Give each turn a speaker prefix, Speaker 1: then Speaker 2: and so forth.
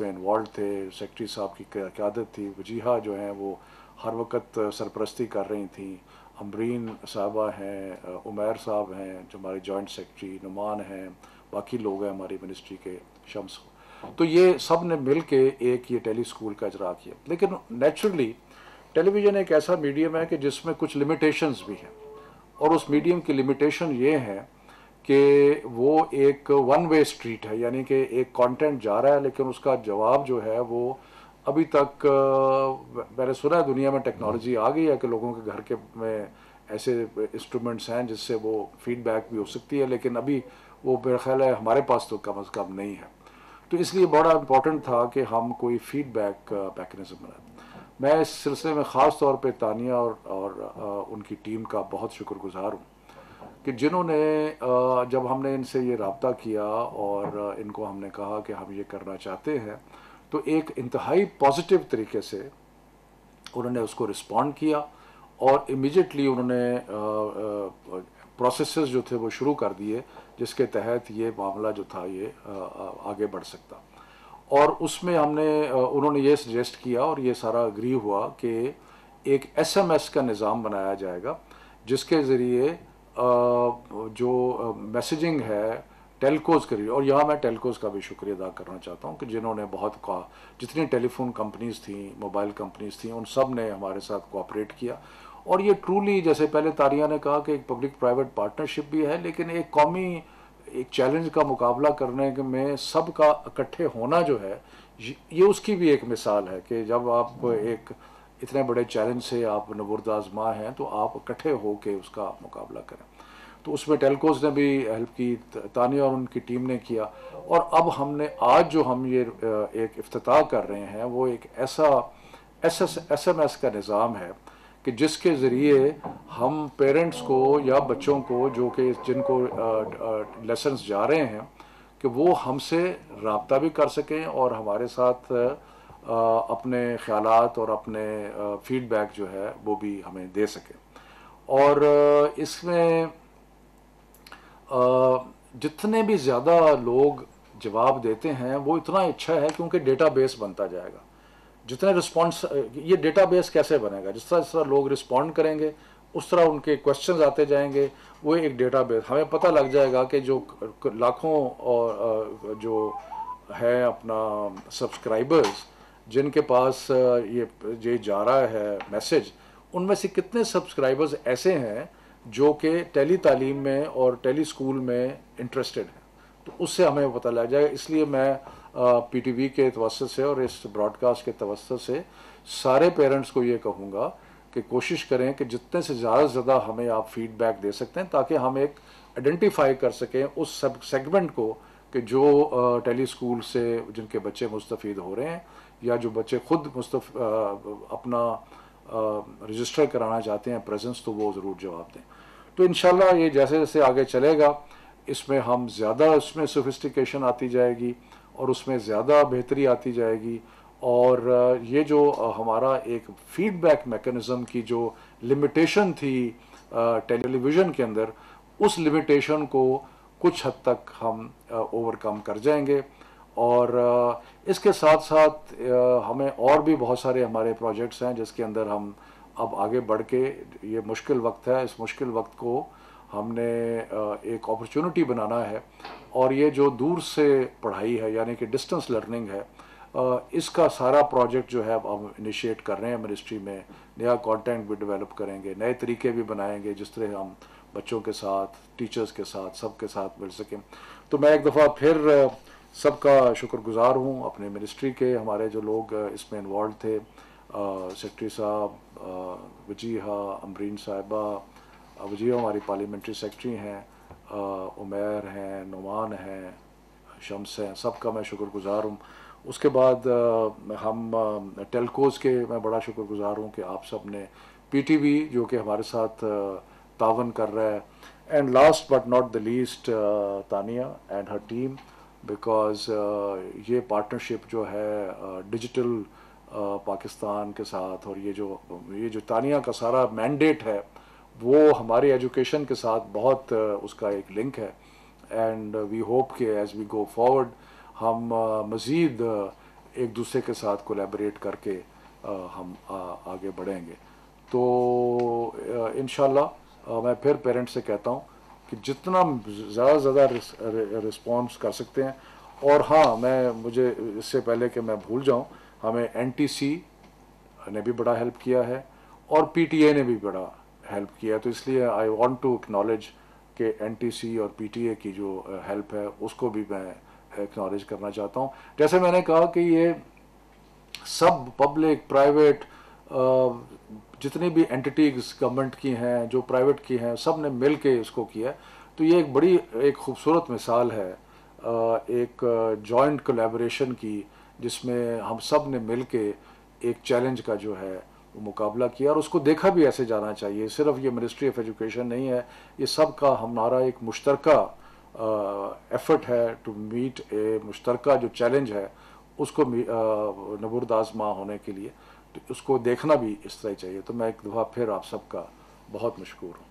Speaker 1: میں انوالو تھے، سیکٹری صاحب کی قیادت تھی، وجیہہ جو ہیں وہ ہر وقت سرپرستی کر رہی تھیں، امبرین صاحبہ ہیں، عمیر صاحب ہیں جو ہمارے جوائنٹ سیکٹری، نعمان ہیں، باقی لوگ ہیں ہماری منسٹری کے، شمس، تو یہ سب نے مل کے ایک یہ ٹیلی اسکول کا اجرا کیا. لیکن نیچرلی ٹیلی ویژن ایک ایسا میڈیم ہے کہ جس میں کچھ لمیٹیشنز بھی ہیں، اور اس میڈیم کی لمیٹیشن یہ ہے کہ وہ ایک ون وے اسٹریٹ ہے، یعنی کہ ایک کانٹینٹ جا رہا ہے لیکن اس کا جواب جو ہے وہ ابھی تک میں نے سنا ہے دنیا میں ٹیکنالوجی آ گئی ہے کہ لوگوں کے گھر کے میں ایسے انسٹرومنٹس ہیں جس سے وہ فیڈ بیک بھی ہو سکتی ہے، لیکن ابھی وہ میرا خیال ہے ہمارے پاس تو کم از کم نہیں ہے. تو اس لیے بڑا امپورٹنٹ تھا کہ ہم کوئی فیڈ بیک میکنزم بنائیں. میں اس سلسلے میں خاص طور پہ تانیہ اور ان کی ٹیم کا بہت شکر گزار ہوں کہ جنہوں نے جب ہم نے ان سے یہ رابطہ کیا اور ان کو ہم نے کہا کہ ہم یہ کرنا چاہتے ہیں، تو ایک انتہائی پازیٹیو طریقے سے انہوں نے اس کو رسپونڈ کیا، اور امیجیٹلی انہوں نے پروسیسز جو تھے وہ شروع کر دیے جس کے تحت یہ معاملہ جو تھا یہ آگے بڑھ سکتا. اور اس میں ہم نے انہوں نے یہ سجیسٹ کیا اور یہ سارا اگری ہوا کہ ایک ایس ایم ایس کا نظام بنایا جائے گا جس کے ذریعے جو میسیجنگ ہے ٹیلکوز کے لیے، اور یہاں میں ٹیلکوز کا بھی شکریہ ادا کرنا چاہتا ہوں کہ جنہوں نے بہت جتنی ٹیلی فون کمپنیز تھیں، موبائل کمپنیز تھیں، ان سب نے ہمارے ساتھ کوآپریٹ کیا. اور یہ ٹرولی جیسے پہلے تاریہ نے کہا کہ ایک پبلک پرائیویٹ پارٹنرشپ بھی ہے، لیکن ایک قومی ایک چیلنج کا مقابلہ کرنے میں سب کا اکٹھے ہونا جو ہے یہ اس کی بھی ایک مثال ہے کہ جب آپ ایک اتنے بڑے چیلنج سے آپ نبرد آزما ہیں تو آپ اکٹھے ہو کے اس کا مقابلہ کریں. تو اس میں ٹیلکوز نے بھی ہیلپ کی، تانیہ اور ان کی ٹیم نے کیا. اور اب ہم نے آج جو ہم یہ ایک افتتاح کر رہے ہیں وہ ایک ایسا ایس ایم ایس کا نظام ہے کہ جس کے ذریعے ہم پیرنٹس کو یا بچوں کو جو کہ جن کو لیسنس جا رہے ہیں کہ وہ ہم سے رابطہ بھی کر سکیں اور ہمارے ساتھ اپنے خیالات اور اپنے فیڈ بیک جو ہے وہ بھی ہمیں دے سکیں. اور اس میں جتنے بھی زیادہ لوگ جواب دیتے ہیں وہ اتنا اچھا ہے کیونکہ ڈیٹا بیس بنتا جائے گا. جتنے رسپانس یہ ڈیٹا بیس کیسے بنے گا، جس طرح لوگ رسپونڈ کریں گے اس طرح ان کے کوشچنز آتے جائیں گے، وہ ایک ڈیٹا بیس ہمیں پتہ لگ جائے گا کہ جو لاکھوں اور جو ہے اپنا سبسکرائبرز جن کے پاس یہ جا رہا ہے میسج، ان میں سے کتنے سبسکرائبرز ایسے ہیں جو کہ ٹیلی تعلیم میں اور ٹیلی اسکول میں انٹرسٹڈ ہیں. تو اس سے ہمیں پتہ لگ جائے گا. اس لیے میں پی ٹی وی کے توسط سے اور اس براڈ کاسٹ کے توسط سے سارے پیرنٹس کو یہ کہوں گا کہ کوشش کریں کہ جتنے سے زیادہ ہمیں آپ فیڈ بیک دے سکتے ہیں تاکہ ہم ایک آئیڈینٹیفائی کر سکیں اس سب سیگمنٹ کو کہ جو ٹیلی اسکول سے جن کے بچے مستفید ہو رہے ہیں یا جو بچے خود اپنا رجسٹر کرانا چاہتے ہیں پریزنس، تو وہ ضرور جواب دیں. تو انشاءاللہ یہ جیسے جیسے آگے چلے گا اس میں ہم زیادہ اس میں سوفسٹیکیشن آتی جائے گی اور اس میں زیادہ بہتری آتی جائے گی. اور یہ جو ہمارا ایک فیڈ بیک میکنزم کی جو لمیٹیشن تھی ٹیلی ویژن کے اندر، اس لمیٹیشن کو کچھ حد تک ہم اوور کم کر جائیں گے. اور اس کے ساتھ ساتھ ہمیں اور بھی بہت سارے ہمارے پروجیکٹس ہیں جس کے اندر ہم اب آگے بڑھ کے، یہ مشکل وقت ہے، اس مشکل وقت کو ہم نے ایک اپرچونٹی بنانا ہے. اور یہ جو دور سے پڑھائی ہے یعنی کہ ڈسٹنس لرننگ ہے، اس کا سارا پروجیکٹ جو ہے اب ہم انیشیٹ کر رہے ہیں منسٹری میں. نیا کانٹینٹ بھی ڈیولپ کریں گے، نئے طریقے بھی بنائیں گے جس طرح ہم بچوں کے ساتھ، ٹیچرز کے ساتھ، سب کے ساتھ مل سکیں. تو میں ایک دفعہ پھر سب کا شکر گزار ہوں، اپنے منسٹری کے ہمارے جو لوگ اس میں انوالو تھے، سیکٹری صاحب، وجیہہ، امبرین صاحبہ، وجیہہ ہماری پارلیمنٹری سیکٹری ہیں، عمیر ہیں، نعمان ہیں، شمس ہیں، سب کا میں شکر گزار ہوں. اس کے بعد ہم ٹیلکوز کے میں بڑا شکر گزار ہوں کہ آپ سب نے، پی ٹی وی جو کہ ہمارے ساتھ تعاون کر رہا ہے، and last but not the least Tania and Hare team, because یہ پارٹنرشپ جو ہے ڈیجیٹل پاکستان کے ساتھ، اور یہ جو تانیہ کا سارا مینڈیٹ ہے وہ ہماری ایجوکیشن کے ساتھ بہت اس کا ایک لنک ہے. اینڈ وی ہوپ کہ ایز وی گو فارورڈ ہم مزید ایک دوسرے کے ساتھ کولیبریٹ کر کے ہم آگے بڑھیں گے. تو انشاءاللہ میں پھر پیرنٹ سے کہتا ہوں کہ جتنا زیادہ سے زیادہ رسپانس کر سکتے ہیں. اور ہاں مجھے اس سے پہلے کہ میں بھول جاؤں، ہمیں NTC نے بھی بڑا ہیلپ کیا ہے اور PTA نے بھی بڑا ہیلپ کیا ہے. تو اس لیے آئی وانٹ ٹو اکنالج کہ NTC اور PTA کی جو ہیلپ ہے اس کو بھی میں اکنالج کرنا چاہتا ہوں. جیسے میں نے کہا کہ یہ سب پبلک پرائیویٹ جتنی بھی اینٹیز گورنمنٹ کی ہیں جو پرائیویٹ کی ہیں سب نے مل کے اس کو کیا. تو یہ ایک خوبصورت مثال ہے ایک جوائنٹ کولیبریشن کی، جس میں ہم سب نے مل کے ایک چیلنج کا جو ہے وہ مقابلہ کیا. اور اس کو دیکھا بھی ایسے جانا چاہیے، صرف یہ منسٹری آف ایجوکیشن نہیں ہے، یہ سب کا ہمارا ایک مشترکہ ایفرٹ ہے ٹو میٹ اے مشترکہ جو چیلنج ہے اس کو نبرد آزما ہونے کے لیے. تو اس کو دیکھنا بھی اس طرح ہی چاہیے. تو میں ایک دفعہ پھر آپ سب کا بہت مشکور ہوں.